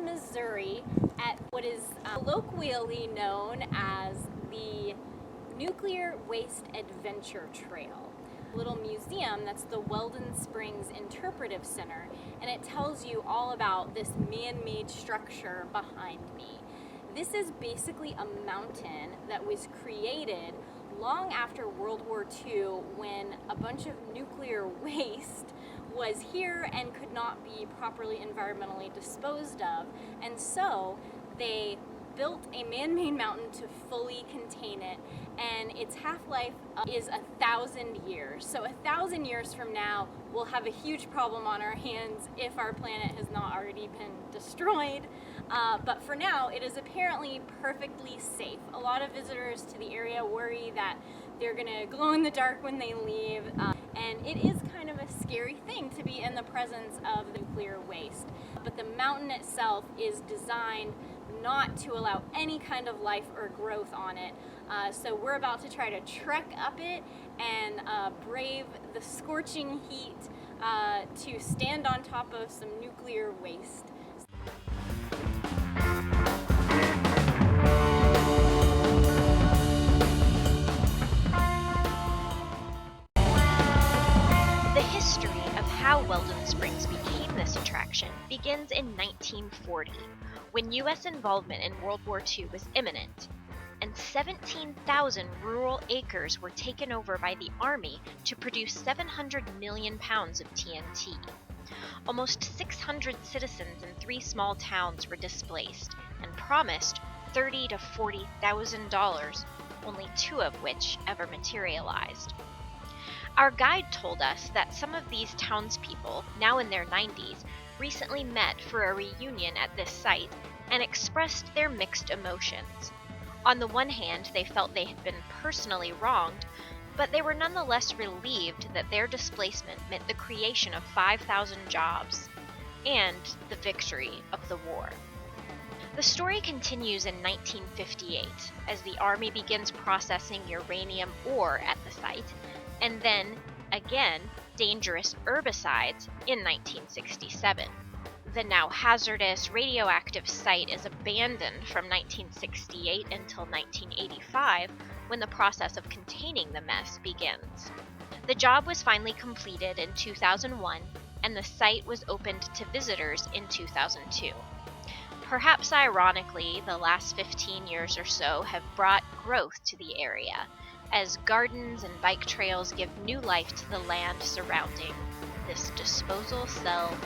Missouri at what is colloquially known as the Nuclear Waste Adventure Trail. Little museum that's the Weldon Springs Interpretive Center, and it tells you all about this man-made structure behind me. This is basically a mountain that was created long after World War II, when a bunch of nuclear waste was here and could not be properly environmentally disposed of, and so they built a man-made mountain to fully contain it, and its half-life is 1,000 years. So 1,000 years from now, we'll have a huge problem on our hands if our planet has not already been destroyed. But for now, it is apparently perfectly safe. A lot of visitors to the area worry that they're gonna glow in the dark when they leave, and it is kind of a scary thing to be in the presence of nuclear waste. But the mountain itself is designed not to allow any kind of life or growth on it. So we're about to try to trek up it and brave the scorching heat to stand on top of some nuclear waste. The history of how Weldon Springs became this attraction begins in 1940, when U.S. involvement in World War II was imminent, and 17,000 rural acres were taken over by the Army to produce 700 million pounds of TNT. Almost 600 citizens in 3 small towns were displaced and promised $30,000 to $40,000, only 2 of which ever materialized. Our guide told us that some of these townspeople, now in their 90s, recently met for a reunion at this site and expressed their mixed emotions. On the one hand, they felt they had been personally wronged, but they were nonetheless relieved that their displacement meant the creation of 5,000 jobs and the victory of the war. The story continues in 1958 as the Army begins processing uranium ore at the site, and then, again, dangerous herbicides in 1967. The now hazardous radioactive site is abandoned from 1968 until 1985, when the process of containing the mess begins. The job was finally completed in 2001, and the site was opened to visitors in 2002. Perhaps ironically, the last 15 years or so have brought growth to the area, as gardens and bike trails give new life to the land surrounding this disposal cell